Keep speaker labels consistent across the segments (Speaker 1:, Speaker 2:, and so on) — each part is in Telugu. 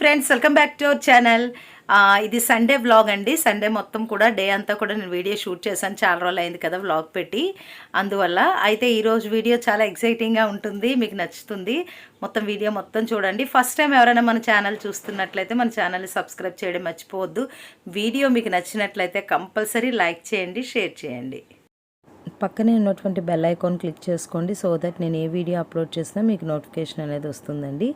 Speaker 1: Friends, welcome back to our channel. ఇది సండే వ్లాగ్ అండి. సండే మొత్తం కూడా డే అంతా కూడా నేను వీడియో షూట్ చేశాను. చాలా రోజులు అయింది కదా వ్లాగ్ పెట్టి. అందువల్ల అయితే ఈరోజు వీడియో చాలా ఎక్సైటింగ్గా ఉంటుంది, మీకు నచ్చుతుంది. మొత్తం వీడియో మొత్తం చూడండి. ఫస్ట్ టైం ఎవరైనా మన ఛానల్ చూస్తున్నట్లయితే మన ఛానల్ని సబ్స్క్రైబ్ చేయడం మర్చిపోవద్దు. వీడియో మీకు నచ్చినట్లయితే కంపల్సరీ లైక్ చేయండి, షేర్ చేయండి. పక్కనే ఉన్నటువంటి బెల్ ఐకాన్ క్లిక్ చేసుకోండి, సో దట్ నేను ఏ వీడియో అప్లోడ్ చేసినా మీకు నోటిఫికేషన్ అనేది వస్తుందండి.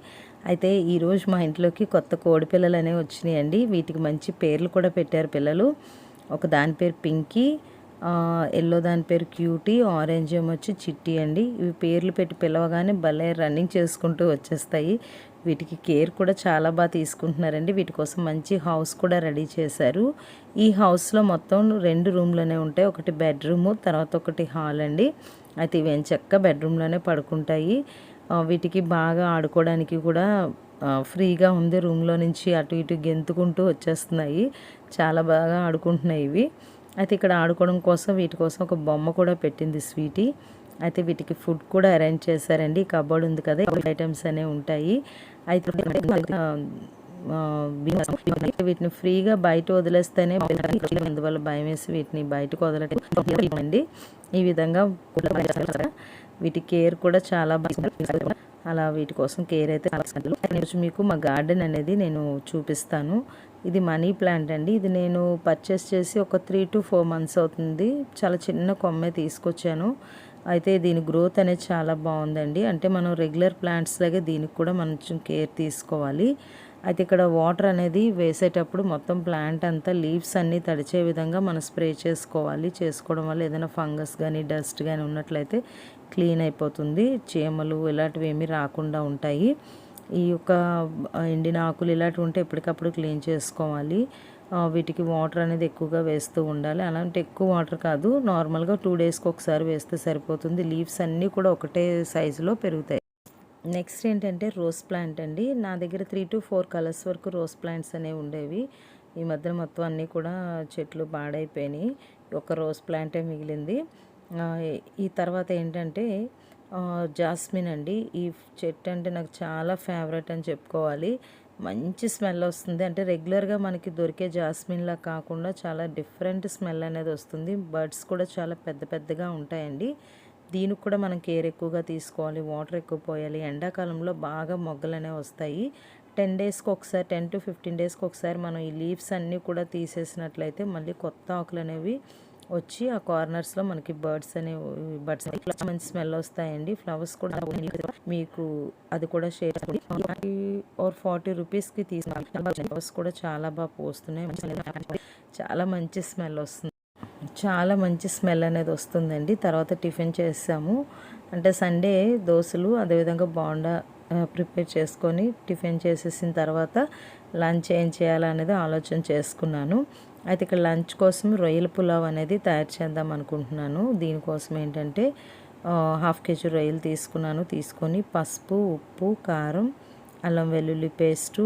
Speaker 1: అయితే ఈరోజు మా ఇంట్లోకి కొత్త కోడి పిల్లలు అనేవి వచ్చినాయండి. వీటికి మంచి పేర్లు కూడా పెట్టారు పిల్లలు. ఒక దాని పేరు పింకీ, ఎల్లో దాని పేరు క్యూటీ, ఆరెంజ్ ఏమొచ్చి చిట్టి అండి. ఇవి పేర్లు పెట్టి పిలవగానే భలే రన్నింగ్ చేసుకుంటూ వచ్చేస్తాయి. వీటికి కేర్ కూడా చాలా బాగా తీసుకుంటున్నారండి. వీటి కోసం మంచి హౌస్ కూడా రెడీ చేశారు. ఈ హౌస్లో మొత్తం 2 రూమ్లోనే ఉంటాయి. ఒకటి బెడ్రూము, తర్వాత ఒకటి హాల్ అండి. అయితే ఇవి ఎంచక్కా బెడ్రూమ్లోనే పడుకుంటాయి. వీటికి బాగా ఆడుకోవడానికి కూడా ఫ్రీగా ఉంది. రూమ్లో నుంచి అటు ఇటు గెంతుకుంటూ వచ్చేస్తున్నాయి. చాలా బాగా ఆడుకుంటున్నాయి ఇవి. అయితే ఇక్కడ ఆడుకోవడం కోసం వీటి కోసం ఒక బొమ్మ కూడా పెట్టింది స్వీటీ. అయితే వీటికి ఫుడ్ కూడా అరేంజ్ చేశారండి. కబోర్డ్ ఉంది కదా, ఐటమ్స్ అనేవి ఉంటాయి. అయితే వీటిని ఫ్రీగా బయట వదిలేస్తేనే, అందువల్ల భయం వేసి వీటిని బయటకు వదలటం అండి. ఈ విధంగా వీటి కేర్ కూడా చాలా బాగా, అలా వీటి కోసం కేర్ అయితే ఈరోజు మీకు మా గార్డెన్ అనేది నేను చూపిస్తాను. ఇది మనీ ప్లాంట్ అండి. ఇది నేను పర్చేస్ చేసి ఒక 3 to 4 months అవుతుంది. చాలా చిన్న కొమ్మే తీసుకొచ్చాను. అయితే దీని గ్రోత్ అనేది చాలా బాగుందండి. అంటే మనం రెగ్యులర్ ప్లాంట్స్ లాగే దీనికి కూడా మనం కేర్ తీసుకోవాలి. అయితే ఇక్కడ వాటర్ అనేది వేసేటప్పుడు మొత్తం ప్లాంట్ అంతా లీవ్స్ అన్నీ తడిచే విధంగా మనం స్ప్రే చేసుకోవాలి. చేసుకోవడం వల్ల ఏదైనా ఫంగస్ కానీ డస్ట్ కానీ ఉన్నట్లయితే క్లీన్ అయిపోతుంది. చీమలు ఇలాంటివి ఏమీ రాకుండా ఉంటాయి. ఈ యొక్క ఎండిన ఆకులు ఇలాంటివి ఉంటే ఎప్పటికప్పుడు క్లీన్ చేసుకోవాలి. వీటికి వాటర్ అనేది ఎక్కువగా వేస్తూ ఉండాలి. అలాంటి ఎక్కువ వాటర్ కాదు, నార్మల్గా 2 daysకి ఒకసారి వేస్తే సరిపోతుంది. లీవ్స్ అన్నీ కూడా ఒకటే సైజులో పెరుగుతాయి. నెక్స్ట్ ఏంటంటే రోజ్ ప్లాంట్ అండి. నా దగ్గర 3 to 4 కలర్స్ వరకు రోజ్ ప్లాంట్స్ అనేవి ఉండేవి. ఈ మధ్య మొత్తం అన్నీ కూడా చెట్లు పాడైపోయినాయి. ఒక రోజ్ ప్లాంటే మిగిలింది. ఈ తర్వాత ఏంటంటే జాస్మిన్ అండి. ఈ చెట్టు అంటే నాకు చాలా ఫేవరెట్ అని చెప్పుకోవాలి. మంచి స్మెల్ వస్తుంది. అంటే రెగ్యులర్గా మనకి దొరికే జాస్మిన్లా కాకుండా చాలా డిఫరెంట్ స్మెల్ అనేది వస్తుంది. బర్డ్స్ కూడా చాలా పెద్ద పెద్దగా ఉంటాయండి. దీనికి కూడా మనం కేర్ ఎక్కువగా తీసుకోవాలి. వాటర్ ఎక్కువ పోయాలి. ఎండాకాలంలో బాగా మొగ్గలు అనేవి వస్తాయి. 10 daysకి ఒకసారి, 10 to 15 daysకి ఒకసారి మనం ఈ లీవ్స్ అన్నీ కూడా తీసేసినట్లయితే మళ్ళీ కొత్త ఆకులు అనేవి వచ్చి ఆ కార్నర్స్లో మనకి బర్డ్స్ మంచి స్మెల్ వస్తాయండి. ఫ్లవర్స్ కూడా మీకు అది కూడా షేర్ 40 రూపీస్కి తీసుకున్నాను. ఫ్లవర్స్ కూడా చాలా బాగా పోస్తున్నాయి. చాలా మంచి స్మెల్ వస్తుంది. చాలా మంచి స్మెల్ అనేది వస్తుందండి. తర్వాత టిఫిన్ చేసాము. అంటే సండే దోశలు, అదేవిధంగా బోండా ప్రిపేర్ చేసుకొని టిఫిన్ చేసేసిన తర్వాత లంచ్ ఏం చేయాలనేది ఆలోచన చేసుకున్నాను. అయితే ఇక్కడ లంచ్ కోసం రొయ్యల పులావ్ అనేది తయారు చేద్దాం అనుకుంటున్నాను. దీనికోసం ఏంటంటే 1/2 kg రొయ్యలు తీసుకొని పసుపు, ఉప్పు, కారం, అల్లం వెల్లుల్లి పేస్టు,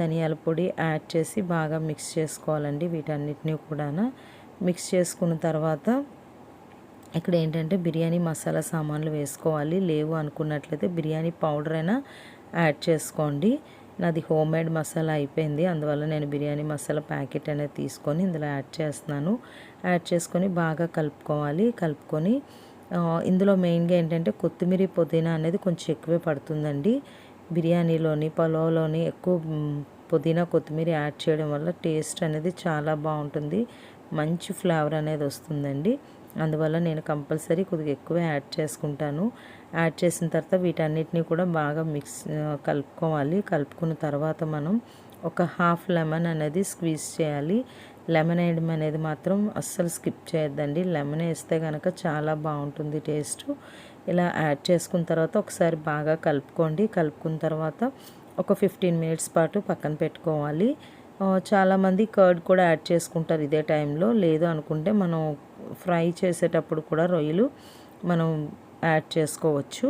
Speaker 1: ధనియాల పొడి యాడ్ చేసి బాగా మిక్స్ చేసుకోవాలండి. వీటన్నిటిని కూడా మిక్స్ చేసుకున్న తర్వాత ఇక్కడ ఏంటంటే బిర్యానీ మసాలా సామాన్లు వేసుకోవాలి. లేవు అనుకున్నట్లయితే బిర్యానీ పౌడర్ అయినా యాడ్ చేసుకోండి. నాది హోమ్ మేడ్ మసాలా అయిపోయింది, అందువల్ల నేను బిర్యానీ మసాలా ప్యాకెట్ అనేది తీసుకొని ఇందులో యాడ్ చేస్తున్నాను. యాడ్ చేసుకొని బాగా కలుపుకొని ఇందులో మెయిన్గా ఏంటంటే కొత్తిమీర, పుదీనా అనేది కొంచెం ఎక్కువే పడుతుందండి. బిర్యానీలోని, పలావ్లోని ఎక్కువ పుదీనా, కొత్తిమీర యాడ్ చేయడం వల్ల టేస్ట్ అనేది చాలా బాగుంటుంది. మంచి ఫ్లేవర్ అనేది వస్తుందండి. అందువల్ల నేను కంపల్సరీ కొద్దిగా ఎక్కువ యాడ్ చేసుకుంటాను. యాడ్ చేసిన తర్వాత వీటన్నిటిని కూడా బాగా కలుపుకున్న తర్వాత మనం ఒక 1/2 లెమన్ అనేది స్క్వీజ్ చేయాలి. లెమన్ వేయడం అనేది మాత్రం అస్సలు స్కిప్ చేయొద్దండి. లెమన్ వేస్తే కనుక చాలా బాగుంటుంది టేస్ట్. ఇలా యాడ్ చేసుకున్న తర్వాత ఒకసారి బాగా కలుపుకున్న తర్వాత ఒక 15 minutes పాటు పక్కన పెట్టుకోవాలి. చాలామంది కర్డ్ కూడా యాడ్ చేసుకుంటారు ఇదే టైంలో. లేదు అనుకుంటే మనం ఫ్రై చేసేటప్పుడు కూడా రొయ్యలు మనం యాడ్ చేసుకోవచ్చు.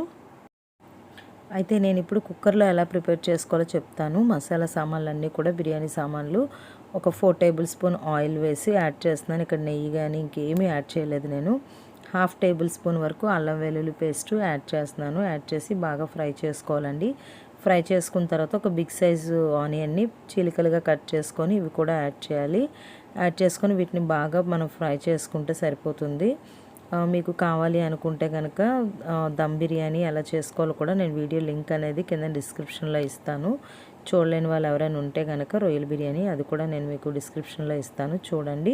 Speaker 1: అయితే నేను ఇప్పుడు కుక్కర్లో ఎలా ప్రిపేర్ చేసుకోవాలో చెప్తాను. మసాలా సామాన్లు అన్నీ కూడా బిర్యానీ సామాన్లు ఒక 4 tablespoon ఆయిల్ వేసి యాడ్ చేస్తున్నాను. ఇక్కడ నెయ్యి కానీ ఇంకేమీ యాడ్ చేయలేదు నేను. 1/2 tablespoon వరకు అల్లం వెల్లుల్లి పేస్ట్ యాడ్ చేస్తున్నాను. యాడ్ చేసి బాగా ఫ్రై చేసుకోవాలండి. ఫ్రై చేసుకున్న తర్వాత ఒక బిగ్ సైజు ఆనియన్ని చీలికలుగా కట్ చేసుకొని ఇవి కూడా యాడ్ చేయాలి. యాడ్ చేసుకొని వీటిని బాగా మనం ఫ్రై చేసుకుంటే సరిపోతుంది. మీకు కావాలి అనుకుంటే కనుక దమ్ బిర్యానీ ఎలా చేసుకోవాలో కూడా నేను వీడియో లింక్ అనేది కింద డిస్క్రిప్షన్లో ఇస్తాను. చూడలేని వాళ్ళు ఎవరైనా ఉంటే కనుక రొయ్యల బిర్యానీ అది కూడా నేను మీకు డిస్క్రిప్షన్లో ఇస్తాను, చూడండి.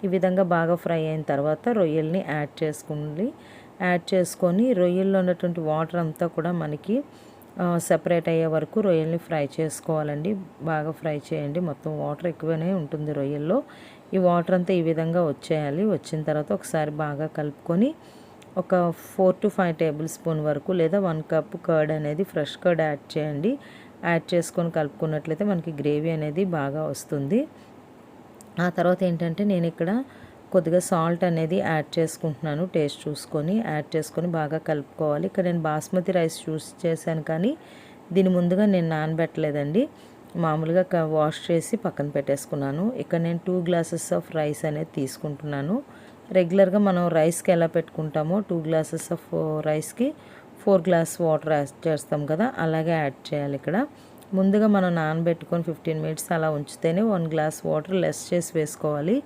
Speaker 1: ఈ విధంగా బాగా ఫ్రై అయిన తర్వాత రొయ్యల్ని యాడ్ చేసుకోండి. యాడ్ చేసుకొని రొయ్యల్లో ఉన్నటువంటి వాటర్ అంతా కూడా మనకి సెపరేట్ అయ్యే వరకు రొయ్యల్ని ఫ్రై చేసుకోవాలండి. బాగా ఫ్రై చేయండి. మొత్తం వాటర్ ఎక్కువనే ఉంటుంది రొయ్యల్లో. ఈ వాటర్ అంతా ఈ విధంగా వచ్చేయాలి. వచ్చిన తర్వాత ఒకసారి బాగా కలుపుకొని ఒక 4 to 5 టేబుల్ స్పూన్ వరకు లేదా 1 కప్ కర్డ్ అనేది ఫ్రెష్ కర్డ్ యాడ్ చేయండి. యాడ్ చేసుకొని కలుపుకున్నట్లయితే మనకి గ్రేవీ అనేది బాగా వస్తుంది. ఆ తర్వాత ఏంటంటే నేను ఇక్కడ కొద్దిగా సాల్ట్ అనేది యాడ్ చేసుకుంటున్నాను. టేస్ట్ చూసుకొని యాడ్ చేసుకొని బాగా కలుపుకోవాలి. ఇక్కడ నేను బాస్మతి రైస్ చూస్ చేశాను కానీ దీని ముందుగా నేను నానబెట్టలేదండి. మామూలుగా వాష్ చేసి పక్కన పెట్టేసుకున్నాను. ఇక్కడ నేను 2 గ్లాసెస్ ఆఫ్ రైస్ అనేది తీసుకుంటున్నాను. రెగ్యులర్గా మనం రైస్కి ఎలా పెట్టుకుంటామో 2 గ్లాసెస్ ఆఫ్ రైస్కి 4 గ్లాస్ వాటర్ యాడ్ చేస్తాం కదా, అలాగే యాడ్ చేయాలి. ఇక్కడ ముందుగా మనం నానబెట్టుకొని 15 మినిట్స్ అలా ఉంచితేనే 1 గ్లాస్ వాటర్ లెస్ చేసి వేసుకోవాలి.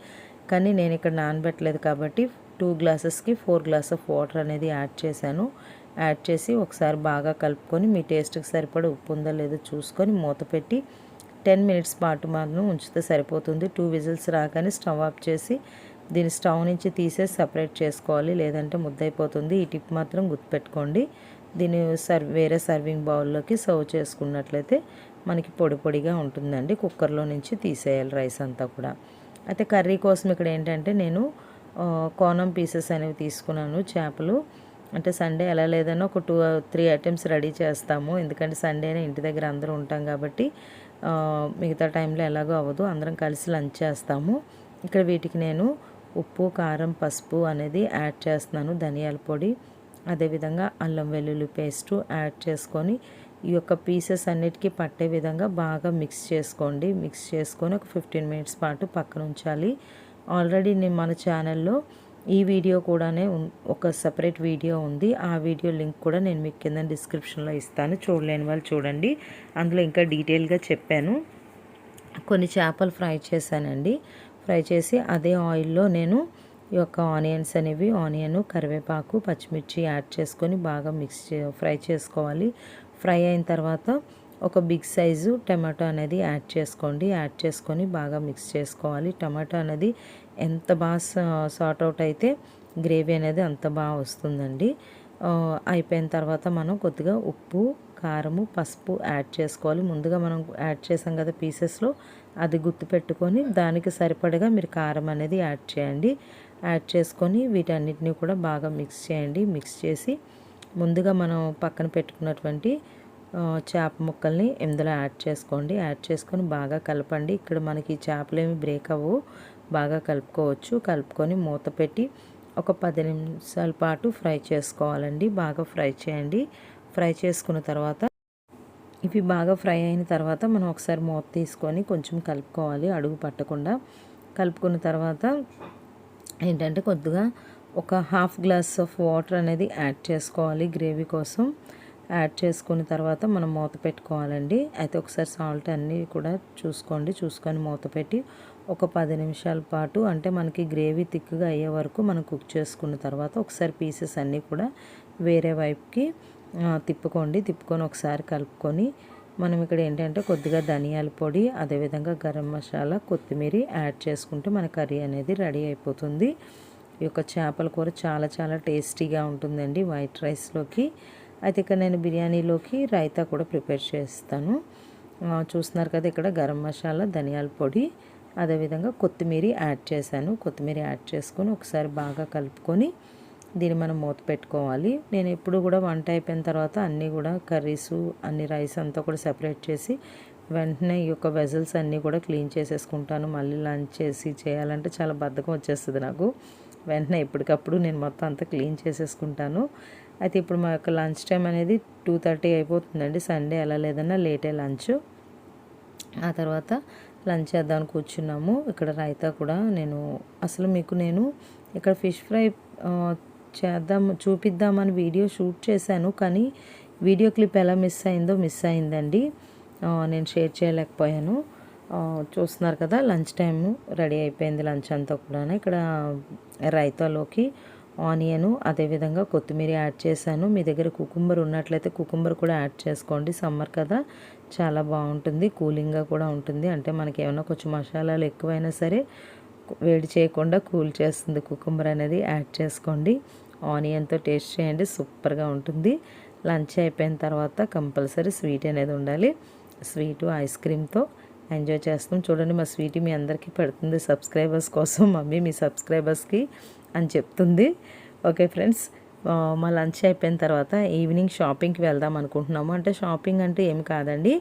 Speaker 1: కానీ నేను ఇక్కడ నానబెట్టలేదు కాబట్టి 2 గ్లాసెస్కి 4 గ్లాస్ ఆఫ్ వాటర్ అనేది యాడ్ చేశాను. యాడ్ చేసి ఒకసారి బాగా కలుపుకొని మీ టేస్ట్కి సరిపడా ఉప్పు ఉందో లేదో చూసుకొని మూత పెట్టి 10 మినిట్స్ పాటు మాత్రం ఉంచితే సరిపోతుంది. 2 విజిల్స్ రాగానే స్టవ్ ఆఫ్ చేసి దీన్ని స్టవ్ నుంచి తీసేసి సపరేట్ చేసుకోవాలి, లేదంటే ముద్దయిపోతుంది. ఈ టిప్ మాత్రం గుర్తుపెట్టుకోండి. దీన్ని వేరే సర్వింగ్ బౌల్లోకి సర్వ్ చేసుకున్నట్లయితే మనకి పొడి పొడిగా ఉంటుందండి. కుక్కర్లో నుంచి తీసేయాలి రైస్ అంతా కూడా. అయితే కర్రీ కోసం ఇక్కడ ఏంటంటే నేను కోనం పీసెస్ అనేవి తీసుకున్నాను. చేపలు అంటే సండే ఎలా లేదన్నా ఒక 2-3 ఐటమ్స్ రెడీ చేస్తాము. ఎందుకంటే సండేనే ఇంటి దగ్గర అందరూ ఉంటాం కాబట్టి మిగతా టైంలో ఎలాగో అవ్వదు, అందరం కలిసి లంచ్ చేస్తాము. ఇక్కడ వీటికి నేను ఉప్పు, కారం, పసుపు అనేది యాడ్ చేస్తున్నాను. ధనియాల పొడి, అదేవిధంగా అల్లం వెల్లుల్లి పేస్టు యాడ్ చేసుకొని ఈ యొక్క పీసెస్ అన్నిటికీ పట్టే విధంగా బాగా మిక్స్ చేసుకోండి. మిక్స్ చేసుకొని ఒక 15 మినిట్స్ పాటు పక్కన ఉంచాలి. ఆల్రెడీ నేను మన ఛానల్లో ఈ వీడియో కూడానే ఒక సెపరేట్ వీడియో ఉంది. ఆ వీడియో లింక్ కూడా నేను మీకు కింద డిస్క్రిప్షన్లో ఇస్తాను, చూడలేని వాళ్ళు చూడండి. అందులో ఇంకా డీటెయిల్గా చెప్పాను. కొన్ని చేపలు ఫ్రై చేశానండి. ఫ్రై చేసి అదే ఆయిల్లో నేను ఈ యొక్క ఆనియన్స్ అనేవి కరివేపాకు, పచ్చిమిర్చి యాడ్ చేసుకొని బాగా ఫ్రై చేసుకోవాలి. ఫ్రై అయిన తర్వాత ఒక బిగ్ సైజు టమాటో అనేది యాడ్ చేసుకోండి. యాడ్ చేసుకొని బాగా మిక్స్ చేసుకోవాలి. టమాటో అనేది ఎంత బాగా సార్ట్ అవుట్ అయితే గ్రేవీ అనేది అంత బాగా వస్తుందండి. అయిపోయిన తర్వాత మనం కొద్దిగా ఉప్పు, కారము, పసుపు యాడ్ చేసుకోవాలి. ముందుగా మనం యాడ్ చేసాం కదా పీసెస్లో, అది గుర్తుపెట్టుకొని దానికి సరిపడగా మీరు కారం అనేది యాడ్ చేయండి. యాడ్ చేసుకొని వీటన్నిటిని కూడా బాగా మిక్స్ చేయండి. మిక్స్ చేసి ముందుగా మనం పక్కన పెట్టుకున్నటువంటి చేప ముక్కల్ని ఇందులో యాడ్ చేసుకోండి. యాడ్ చేసుకొని బాగా కలపండి. ఇక్కడ మనకి చేపలు ఏమి బ్రేక్ అవ్వవు, బాగా కలుపుకోవచ్చు. కలుపుకొని మూత పెట్టి ఒక 10 నిమిషాల పాటు ఫ్రై చేసుకోవాలండి. బాగా ఫ్రై చేయండి. ఫ్రై చేసుకున్న తర్వాత ఇవి బాగా ఫ్రై అయిన తర్వాత మనం ఒకసారి మూత తీసుకొని కొంచెం కలుపుకోవాలి, అడుగు పట్టకుండా. కలుపుకున్న తర్వాత ఏంటంటే కొద్దిగా ఒక 1/2 గ్లాస్ ఆఫ్ వాటర్ అనేది యాడ్ చేసుకోవాలి గ్రేవీ కోసం. యాడ్ చేసుకున్న తర్వాత మనం మూత పెట్టుకోవాలండి. అయితే ఒకసారి సాల్ట్ అన్నీ కూడా చూసుకొని మూత పెట్టి ఒక 10 నిమిషాల పాటు, అంటే మనకి గ్రేవీ థిక్గా అయ్యే వరకు మనం కుక్ చేసుకున్న తర్వాత ఒకసారి పీసెస్ అన్నీ కూడా వేరే వైపుకి తిప్పుకొని ఒకసారి కలుపుకొని మనం ఇక్కడ ఏంటంటే కొద్దిగా ధనియాల పొడి, అదేవిధంగా గరం మసాలా, కొత్తిమీర యాడ్ చేసుకుంటే మన కర్రీ అనేది రెడీ అయిపోతుంది. ఈ యొక్క చేపల కూర చాలా చాలా టేస్టీగా ఉంటుందండి వైట్ రైస్లోకి. అయితే ఇక్కడ నేను బిర్యానీలోకి రైతా కూడా ప్రిపేర్ చేస్తాను. చూస్తున్నారు కదా, ఇక్కడ గరం మసాలా, ధనియాల పొడి, అదేవిధంగా కొత్తిమీర యాడ్ చేశాను. కొత్తిమీర యాడ్ చేసుకొని ఒకసారి బాగా కలుపుకొని దీన్ని మనం మూత పెట్టుకోవాలి. నేను ఎప్పుడు కూడా వంట అయిపోయిన తర్వాత అన్నీ కూడా కర్రీసు, అన్ని రైస్ అంతా కూడా సెపరేట్ చేసి వెంటనే ఈ యొక్క వెజల్స్ అన్నీ కూడా క్లీన్ చేసేసుకుంటాను. మళ్ళీ లంచ్ చేయాలంటే చాలా బద్ధకం వచ్చేస్తుంది నాకు. వెంటనే ఎప్పటికప్పుడు నేను మొత్తం అంతా క్లీన్ చేసేసుకుంటాను. అయితే ఇప్పుడు మా యొక్క లంచ్ టైం అనేది 2:30 అయిపోతుందండి. సండే ఎలా లేదన్నా లేటే లంచ్. ఆ తర్వాత లంచ్ చేద్దామని కూర్చున్నాము. ఇక్కడ రైతా కూడా మీకు నేను ఇక్కడ ఫిష్ ఫ్రై చూపిద్దామని వీడియో షూట్ చేశాను, కానీ వీడియో క్లిప్ ఎలా మిస్ అయిందండి. నేను షేర్ చేయలేకపోయాను. చూస్తున్నారు కదా, లంచ్ టైము రెడీ అయిపోయింది. లంచ్ అంతా కూడా ఇక్కడ రైతాలోకి ఆనియను అదేవిధంగా కొత్తిమీర యాడ్ చేశాను. మీ దగ్గర కుకుంబర్ ఉన్నట్లయితే కుకుంబర్ కూడా యాడ్ చేసుకోండి. సమ్మర్ కదా, చాలా బాగుంటుంది, కూలింగ్గా కూడా ఉంటుంది. అంటే మనకి ఏమైనా కొంచెం మసాలాలు ఎక్కువైనా సరే వేడి చేయకుండా కూల్ చేస్తుంది. కుకుంబర్ అనేది యాడ్ చేసుకోండి. ఆనియన్తో టేస్ట్ చేయండి, సూపర్గా ఉంటుంది. లంచ్ అయిపోయిన తర్వాత కంపల్సరీ స్వీట్ అనేది ఉండాలి. స్వీటు ఐస్ క్రీమ్తో ఎంజాయ్ చేస్తాం. చూడండి, మా స్వీట్ మీ అందరికీ పెడుతుంది సబ్స్క్రైబర్స్ కోసం. మమ్మీ మీ సబ్స్క్రైబర్స్కి అని చెప్తుంది. ఓకే ఫ్రెండ్స్, మా లంచ్ అయిపోయిన తర్వాత ఈవినింగ్ షాపింగ్కి వెళ్దాం అనుకుంటున్నాము. అంటే షాపింగ్ అంటే ఏమి కాదండి,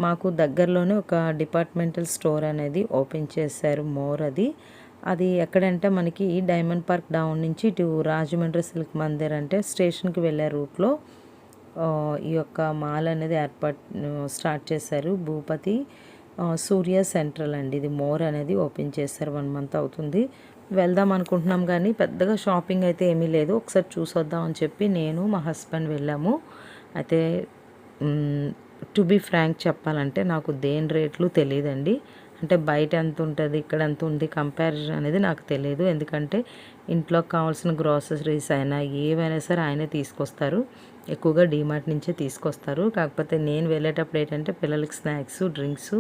Speaker 1: మాకు దగ్గరలోనే ఒక డిపార్ట్మెంటల్ స్టోర్ అనేది ఓపెన్ చేశారు. అది ఎక్కడంటే మనకి డైమండ్ పార్క్ డౌన్ నుంచి ఇటు రాజమండ్రి సిల్క్ మందిర్ అంటే స్టేషన్కి వెళ్ళే రూట్లో ఈ యొక్క మాల్ అనేది స్టార్ట్ చేశారు. భూపతి సూర్య సెంట్రల్ అండి. ఇది అనేది ఓపెన్ చేశారు. 1 మంత్ అవుతుంది. వెళ్దాం అనుకుంటున్నాం కానీ పెద్దగా షాపింగ్ అయితే ఏమీ లేదు. ఒకసారి చూసొద్దాం అని చెప్పి నేను మా హస్బెండ్ వెళ్ళాము. అయితే టు బీ ఫ్రాంక్ చెప్పాలంటే నాకు దేని రేట్లు తెలియదండి. అంటే బయట ఎంత ఉంటుంది, ఇక్కడ ఎంత ఉంది, కంపారిజన్ అనేది నాకు తెలియదు. ఎందుకంటే ఇంట్లో కావాల్సిన గ్రాసరీస్ అయినా ఏవైనా సరే ఆయనే తీసుకొస్తారు. ఎక్కువగా డీమార్ట్ నుంచే తీసుకొస్తారు. కాకపోతే నేను వెళ్ళేటప్పుడు ఏంటంటే పిల్లలకి స్నాక్స్, డ్రింక్స్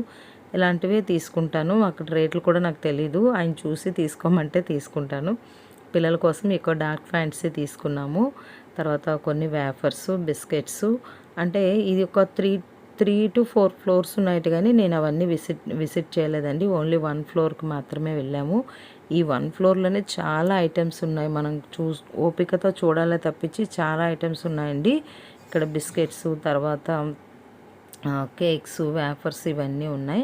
Speaker 1: ఇలాంటివే తీసుకుంటాను. అక్కడ రేట్లు కూడా నాకు తెలీదు. ఆయన చూసి తీసుకోమంటే తీసుకుంటాను. పిల్లల కోసం ఎక్కువ డార్క్ ఫ్యాంట్సీ తీసుకున్నాము. తర్వాత కొన్ని వేఫర్స్, బిస్కెట్స్, అంటే ఇది ఒక 3 to 4 ఫ్లోర్స్ ఉన్నాయి కానీ నేను అవన్నీ విజిట్ చేయలేదండి. ఓన్లీ 1 ఫ్లోర్కి మాత్రమే వెళ్ళాము. ఈ 1 ఫ్లోర్లోనే చాలా ఐటమ్స్ ఉన్నాయి. మనం ఓపికతో చూడాలే తప్పించి చాలా ఐటమ్స్ ఉన్నాయండి. ఇక్కడ బిస్కెట్స్, తర్వాత కేక్స్, వేఫర్స్ ఇవన్నీ ఉన్నాయి.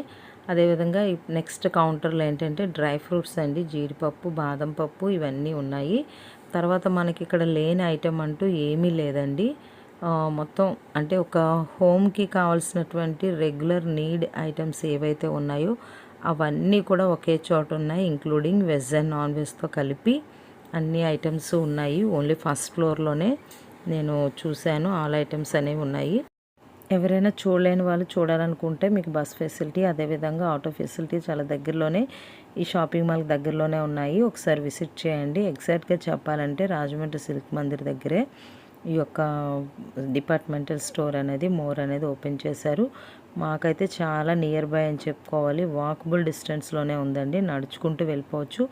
Speaker 1: అదేవిధంగా నెక్స్ట్ కౌంటర్లో ఏంటంటే డ్రై ఫ్రూట్స్ అండి, జీడిపప్పు, బాదం పప్పు ఇవన్నీ ఉన్నాయి. తర్వాత మనకి ఇక్కడ లేని ఐటెం అంటూ ఏమీ లేదండి. మొత్తం అంటే ఒక హోమ్కి కావాల్సినటువంటి రెగ్యులర్ నీడ్ ఐటమ్స్ ఏవైతే ఉన్నాయో అవన్నీ కూడా ఒకే చోట ఉన్నాయి. ఇంక్లూడింగ్ వెజ్ అండ్ నాన్ వెజ్తో కలిపి అన్ని ఐటమ్స్ ఉన్నాయి. ఓన్లీ ఫస్ట్ ఫ్లోర్లోనే నేను చూశాను. ఆల్ ఐటమ్స్ అనేవి ఉన్నాయి. ఎవరైనా చూడలేని వాళ్ళు చూడాలనుకుంటే మీకు బస్ ఫెసిలిటీ, అదేవిధంగా ఆటో ఫెసిలిటీ చాలా దగ్గరలోనే ఈ షాపింగ్ మాల్కి దగ్గరలోనే ఉన్నాయి. ఒకసారి విజిట్ చేయండి. ఎగ్జాక్ట్గా చెప్పాలంటే రాజమండ్రి సిల్క్ మందిర్ దగ్గరే ఈ యొక్క డిపార్ట్మెంటల్ స్టోర్ అనేది అనేది ఓపెన్ చేశారు. మాకైతే చాలా నియర్ బై అని చెప్పుకోవాలి. వాకబుల్ డిస్టెన్స్లోనే ఉందండి, నడుచుకుంటూ వెళ్ళిపోవచ్చు.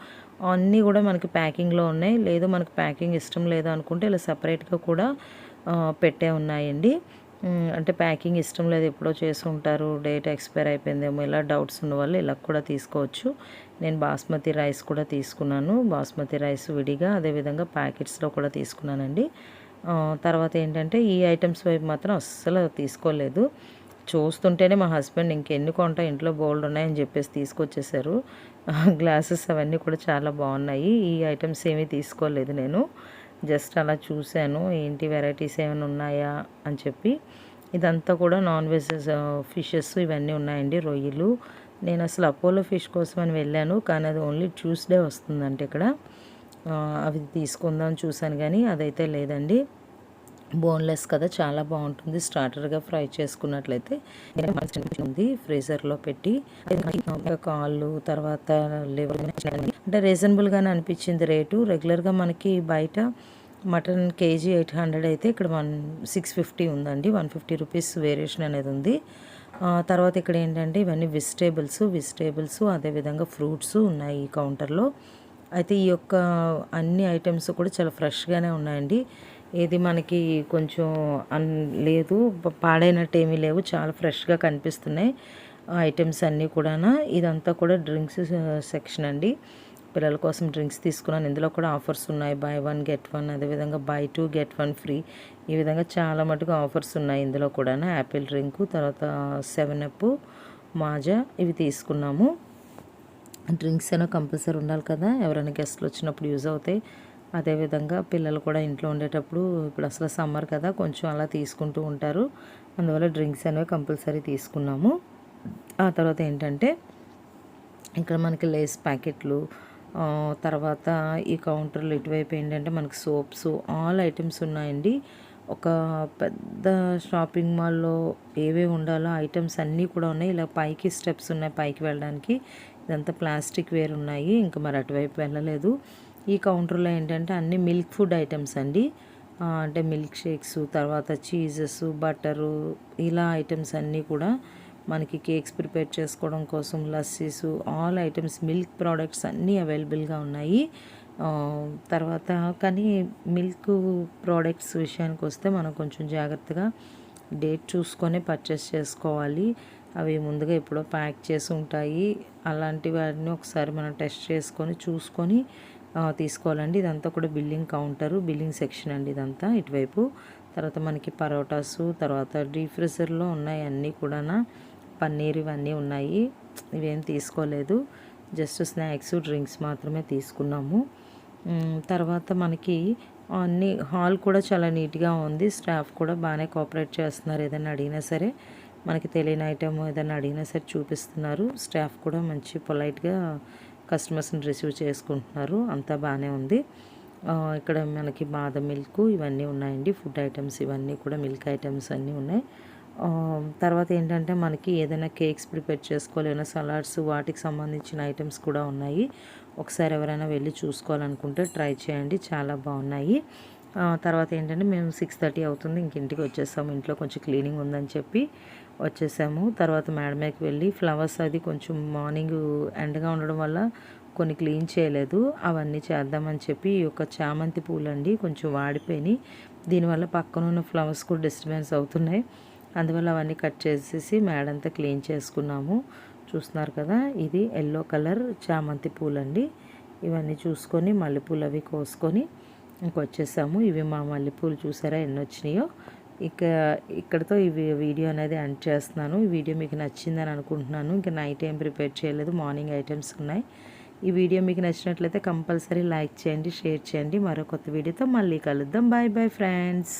Speaker 1: అన్నీ కూడా మనకి ప్యాకింగ్లో ఉన్నాయి. లేదు మనకు ప్యాకింగ్ ఇష్టం లేదు అనుకుంటే ఇలా సపరేట్గా కూడా పెట్టే ఉన్నాయండి. అంటే ప్యాకింగ్ ఇష్టం లేదు, ఎప్పుడో చేసి ఉంటారు, డేట్ ఎక్స్పైర్ అయిపోయిందేమో, ఇలా డౌట్స్ ఉన్న వాళ్ళు ఇలా కూడా తీసుకోవచ్చు. నేను బాస్మతి రైస్ కూడా తీసుకున్నాను. బాస్మతి రైస్ విడిగా, అదేవిధంగా ప్యాకెట్స్లో కూడా తీసుకున్నానండి. తర్వాత ఏంటంటే ఈ ఐటమ్స్ వైపు మాత్రం అస్సలు తీసుకోలేదు. చూస్తుంటేనే మా హస్బెండ్ ఇంకెన్ని కొంటా, ఇంట్లో బోల్డ్ ఉన్నాయని చెప్పేసి తీసుకొచ్చేసారు. గ్లాసెస్ అవన్నీ కూడా చాలా బాగున్నాయి. ఈ ఐటమ్స్ ఏమీ తీసుకోలేదు నేను. జస్ట్ అలా చూశాను, ఏంటి వెరైటీస్ ఏమైనా ఉన్నాయా అని చెప్పి. ఇదంతా కూడా నాన్ వెజ్ ఫిషెస్ ఇవన్నీ ఉన్నాయండి, రొయ్యలు. నేను అసలు అపోలో ఫిష్ కోసం అని వెళ్ళాను, కానీ అది ఓన్లీ ట్యూస్డే వస్తుందంటే ఇక్కడ. అవి తీసుకుందాం చూశాను కానీ అదైతే లేదండి. బోన్లెస్ కదా, చాలా బాగుంటుంది. స్టార్టర్గా ఫ్రై చేసుకున్నట్లయితే ఉంది ఫ్రీజర్లో పెట్టి. కాళ్ళు, తర్వాత లివర్ అంటే రీజనబుల్గానే అనిపించింది రేటు. రెగ్యులర్గా మనకి బయట మటన్ కేజీ 800 అయితే ఇక్కడ 650 ఉందండి. 150 రూపీస్ వేరియేషన్ అనేది ఉంది. తర్వాత ఇక్కడ ఏంటంటే ఇవన్నీ వెజిటేబుల్స్ అదేవిధంగా ఫ్రూట్స్ ఉన్నాయి ఈ కౌంటర్లో. అయితే ఈ యొక్క అన్ని ఐటమ్స్ కూడా చాలా ఫ్రెష్గానే ఉన్నాయండి. ఏది మనకి కొంచెం లేదు, పాడైనట్టు ఏమీ లేవు, చాలా ఫ్రెష్గా కనిపిస్తున్నాయి ఐటమ్స్ అన్నీ కూడా. ఇదంతా కూడా డ్రింక్స్ సెక్షన్ అండి. పిల్లల కోసం డ్రింక్స్ తీసుకున్నాను. ఇందులో కూడా ఆఫర్స్ ఉన్నాయి, buy 1 get 1, అదేవిధంగా buy 2 get 1 ఫ్రీ. ఈ విధంగా చాలా మటుకు ఆఫర్స్ ఉన్నాయి ఇందులో కూడా. యాపిల్ డ్రింకు, తర్వాత 7up, మాజా ఇవి తీసుకున్నాము. డ్రింక్స్ అయినా కంపల్సరీ ఉండాలి కదా, ఎవరైనా గెస్ట్లు వచ్చినప్పుడు యూజ్ అవుతాయి. అదేవిధంగా పిల్లలు కూడా ఇంట్లో ఉండేటప్పుడు, ఇప్పుడు అసలు సమ్మర్ కదా, కొంచెం అలా తీసుకుంటూ ఉంటారు. అందువల్ల డ్రింక్స్ అనేవి కంపల్సరీ తీసుకున్నాము. ఆ తర్వాత ఏంటంటే ఇక్కడ మనకి లేస్ ప్యాకెట్లు, తర్వాత ఈ కౌంటర్లో ఇటువైపు ఏంటంటే మనకి సోప్స్, ఆల్ ఐటమ్స్ ఉన్నాయండి. ఒక పెద్ద షాపింగ్ మాల్‌లో ఏవేవి ఉండాలో ఐటెమ్స్ అన్నీ కూడా ఉన్నాయి. ఇలా పైకి స్టెప్స్ ఉన్నాయి పైకి వెళ్ళడానికి. ఇదంతా ప్లాస్టిక్ వేర్ ఉన్నాయి. ఇంకా మరి అటువైపు వెళ్ళలేదు. ఈ కౌంటర్‌లో ఏంటంటే అన్ని మిల్క్ ఫుడ్ ఐటెమ్స్ అండి. అంటే మిల్క్ షేక్స్, తర్వాత చీజెస్, బటరు ఇలా ఐటెమ్స్ అన్నీ కూడా మనకి కేక్స్ ప్రిపేర్ చేసుకోవడం కోసం lassis, all items milk products అన్నీ అవైలబుల్‌గా ఉన్నాయి. తర్వాత కానీ మిల్క్ ప్రోడక్ట్స్ విషయానికి వస్తే మనం కొంచెం జాగ్రత్తగా డేట్ చూసుకొని పర్చేస్ చేసుకోవాలి. అవి ముందుగా ఎప్పుడో ప్యాక్ చేసి ఉంటాయి. అలాంటి వాటిని ఒకసారి మనం టెస్ట్ చేసుకొని చూసుకొని తీసుకోవాలండి. ఇదంతా కూడా బిల్లింగ్ కౌంటరు, బిల్లింగ్ సెక్షన్ అండి ఇదంతా ఇటువైపు. తర్వాత మనకి పరోటాసు, తర్వాత డీప్ ఫ్రీజర్లో ఉన్నాయి అన్నీ కూడా. పన్నీర్ ఇవన్నీ ఉన్నాయి. ఇవేం తీసుకోలేదు. జస్ట్ స్నాక్స్, డ్రింక్స్ మాత్రమే తీసుకున్నాము. తర్వాత మనకి అన్ని హాల్ కూడా చాలా నీట్గా ఉంది. స్టాఫ్ కూడా బాగానే కోఆపరేట్ చేస్తున్నారు. ఏదైనా అడిగినా సరే మనకి తెలియని ఐటెం ఏదైనా అడిగినా సరే చూపిస్తున్నారు. స్టాఫ్ కూడా మంచి పొలైట్గా కస్టమర్స్ని రిసీవ్ చేసుకుంటున్నారు. అంతా బాగానే ఉంది. ఇక్కడ మనకి బాదం మిల్క్ ఇవన్నీ ఉన్నాయండి. ఫుడ్ ఐటమ్స్ ఇవన్నీ కూడా మిల్క్ ఐటమ్స్ అన్నీ ఉన్నాయి. తర్వాత ఏంటంటే మనకి ఏదైనా కేక్స్ ప్రిపేర్ చేసుకోవాలి, ఏమైనా సలాడ్స్ వాటికి సంబంధించిన ఐటమ్స్ కూడా ఉన్నాయి. ఒకసారి ఎవరైనా వెళ్ళి చూసుకోవాలనుకుంటే ట్రై చేయండి, చాలా బాగున్నాయి. తర్వాత ఏంటంటే మేము 6:30 అవుతుంది, ఇంక ఇంటికి వచ్చేసాము. ఇంట్లో కొంచెం క్లీనింగ్ ఉందని చెప్పి వచ్చేసాము. తర్వాత మేడ మీదకి వెళ్ళి ఫ్లవర్స్ అది కొంచెం మార్నింగ్ ఎండగా ఉండడం వల్ల కొన్ని క్లీన్ చేయలేదు, అవన్నీ చేద్దామని చెప్పి ఈ యొక్క చామంతి పూలండి కొంచెం వాడిపోయినాయి. దీనివల్ల పక్కన ఉన్న ఫ్లవర్స్ కూడా డిస్టర్బెన్స్ అవుతున్నాయి. అందువల్ల అవన్నీ కట్ చేసేసి మేడంతా క్లీన్ చేసుకున్నాము. చూస్తున్నారు కదా, ఇది ఎల్లో కలర్ చామంతి పూలండి. ఇవన్నీ చూసుకొని మల్లెపూలు అవి కోసుకొని ఇంకొచ్చేసాము. ఇవి మా మల్లెపూలు చూసారా ఎన్ని వచ్చినాయో. ఇక్కడతో వీడియో అనేది ఎండ్ చేస్తున్నాను. ఈ వీడియో మీకు నచ్చిందని అనుకుంటున్నాను. ఇంకా నైట్ ఏం ప్రిపేర్ చేయలేదు, మార్నింగ్ ఐటమ్స్ ఉన్నాయి. ఈ వీడియో మీకు నచ్చినట్లయితే కంపల్సరీ లైక్ చేయండి, షేర్ చేయండి. మరో కొత్త వీడియోతో మళ్ళీ కలుద్దాం. Bye bye friends.